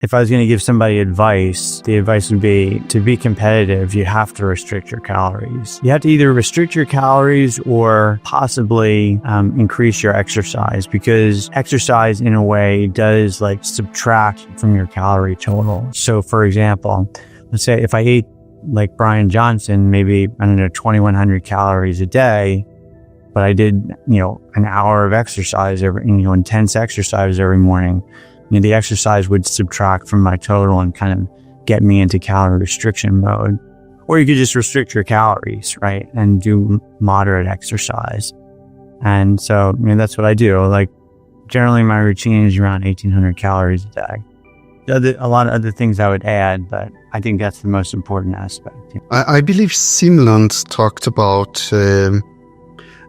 if I was going to give somebody advice, the advice would be to be competitive, you have to restrict your calories. You have to either restrict your calories or possibly increase your exercise, because exercise in a way does like subtract from your calorie total. So for example, let's say if I ate like Brian Johnson, maybe, I don't know, 2,100 calories a day, but I did, an hour of exercise intense exercise every morning, the exercise would subtract from my total and kind of get me into calorie restriction mode. Or you could just restrict your calories, right? And do moderate exercise. And so, that's what I do. Like, generally my routine is around 1,800 calories a day. A lot of other things I would add, but I think that's the most important aspect. I believe Simland talked about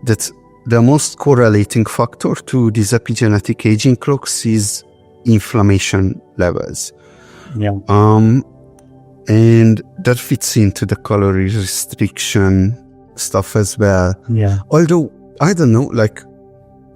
that the most correlating factor to these epigenetic aging clocks is inflammation levels. Yeah. And that fits into the calorie restriction stuff as well. Yeah. Although, I don't know,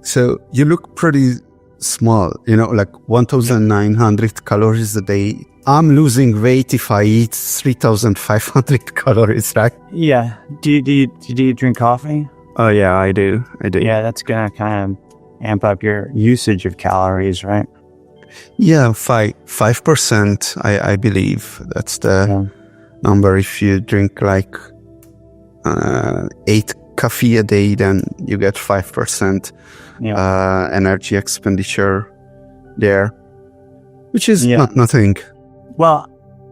so you look pretty small, 1,900 calories a day. I'm losing weight if I eat 3,500 calories, right? Yeah. Do you drink coffee? Oh, yeah, I do. Yeah, that's going to kind of amp up your usage of calories, right? Yeah, 5%, I believe. That's the number. If you drink 8 coffee a day, then you get 5% energy expenditure there, which is not nothing. Well,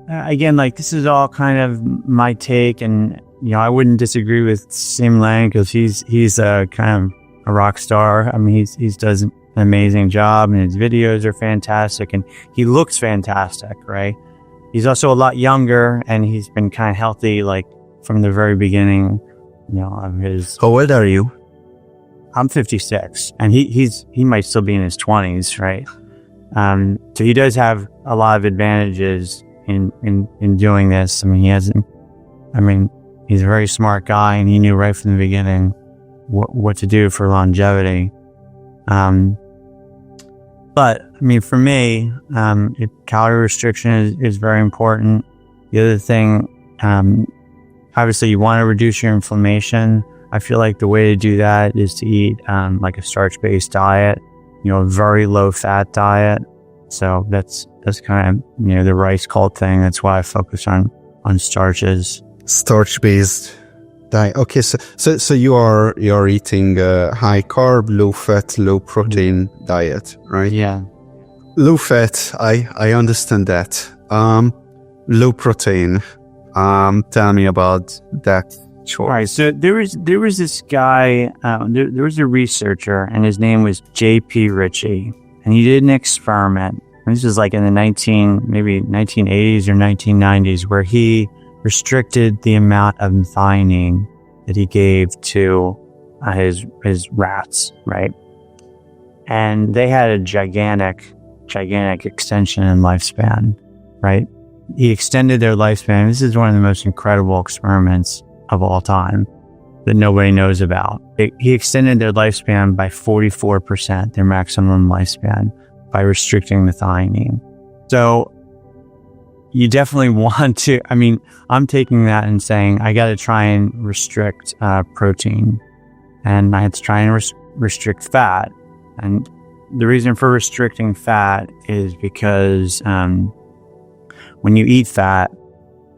again, this is all kind of my take, and I wouldn't disagree with Sim Lang, because he's a kind of a rock star. I mean, he's does an amazing job, and his videos are fantastic, and he looks fantastic, right? He's also a lot younger, and he's been kind of healthy, from the very beginning, of his. How old are you? I'm 56, and he might still be in his 20s, right? So he does have a lot of advantages in doing this. I mean, he's a very smart guy, and he knew right from the beginning what to do for longevity. But for me, calorie restriction is very important. The other thing, obviously you want to reduce your inflammation. I feel like the way to do that is to eat a starch-based diet, a very low-fat diet. So that's kind of, the rice cult thing. That's why I focus on starches. Starch-based diet. Okay, so you're eating a high carb, low fat, low protein diet, right? Yeah. Low fat, I understand that. Low protein. Tell me about that. Sure. All right. So there was this guy. There was a researcher, and his name was J.P. Ritchie, and he did an experiment. And this was in the 1980s or 1990s, where he restricted the amount of methionine that he gave to his rats, right? And they had a gigantic extension in lifespan, right? He extended their lifespan. This is one of the most incredible experiments of all time that nobody knows about. He extended their lifespan by 44%, their maximum lifespan, by restricting methionine. So you definitely want to, I'm taking that and saying, I got to try and restrict protein, and I had to try and restrict fat. And the reason for restricting fat is because when you eat fat,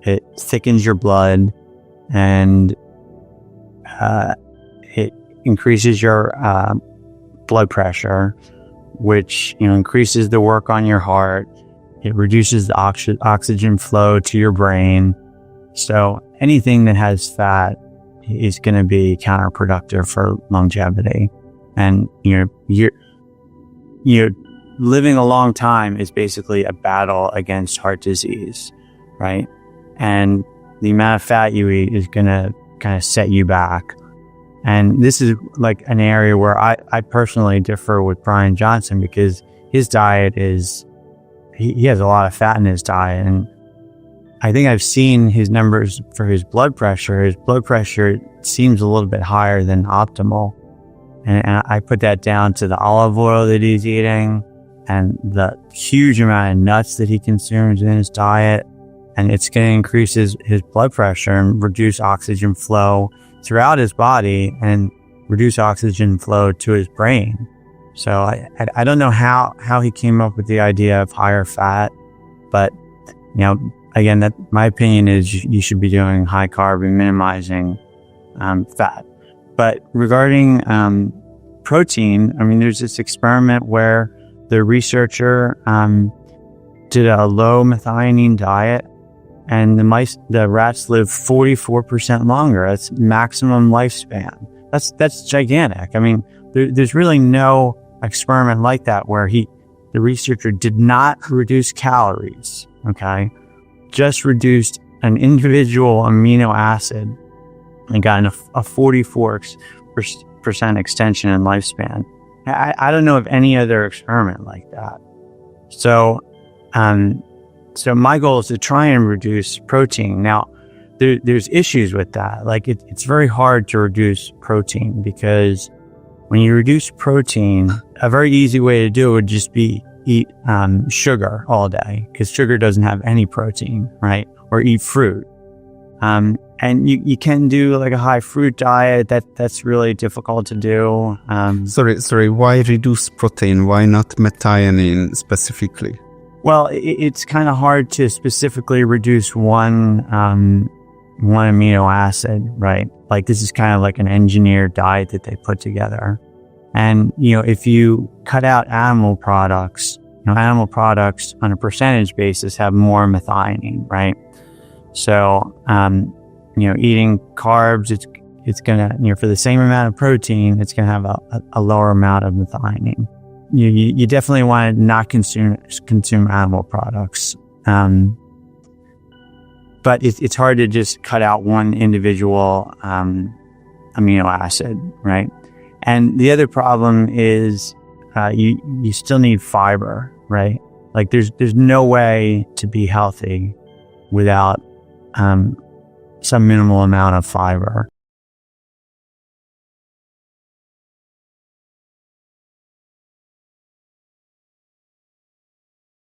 it thickens your blood, and it increases your blood pressure, which increases the work on your heart. It reduces the oxygen flow to your brain. So anything that has fat is going to be counterproductive for longevity. And you're living a long time is basically a battle against heart disease, right? And the amount of fat you eat is going to kind of set you back. And this is an area where I personally differ with Brian Johnson, because his diet is, he has a lot of fat in his diet. And I think I've seen his numbers for his blood pressure. His blood pressure seems a little bit higher than optimal. And I put that down to the olive oil that he's eating, and the huge amount of nuts that he consumes in his diet. And it's going to increase his blood pressure and reduce oxygen flow throughout his body and reduce oxygen flow to his brain. So I don't know how he came up with the idea of higher fat, but again, that my opinion is you should be doing high carb and minimizing fat. But regarding protein, I mean, there's this experiment where the researcher did a low methionine diet, and the rats live 44% longer. That's maximum lifespan. That's gigantic. I mean, there's really no experiment like that where the researcher did not reduce calories, okay? Just reduced an individual amino acid and got a 44% extension in lifespan. I don't know of any other experiment like that. So my goal is to try and reduce protein. Now, there's issues with that. Like it's very hard to reduce protein because when you reduce protein, a very easy way to do it would just be eat sugar all day, because sugar doesn't have any protein, right? Or eat fruit. And you can do like a high fruit diet. That's really difficult to do. Sorry. Why reduce protein? Why not methionine specifically? Well, it's kind of hard to specifically reduce one amino acid, right? Like this is kind of like an engineered diet that they put together. And, if you cut out animal products, animal products on a percentage basis have more methionine, right? So, eating carbs, it's gonna, for the same amount of protein, it's gonna have a lower amount of methionine. You definitely want to not consume animal products. But it's hard to just cut out one individual amino acid, right? And the other problem is you still need fiber, right? Like there's no way to be healthy without some minimal amount of fiber.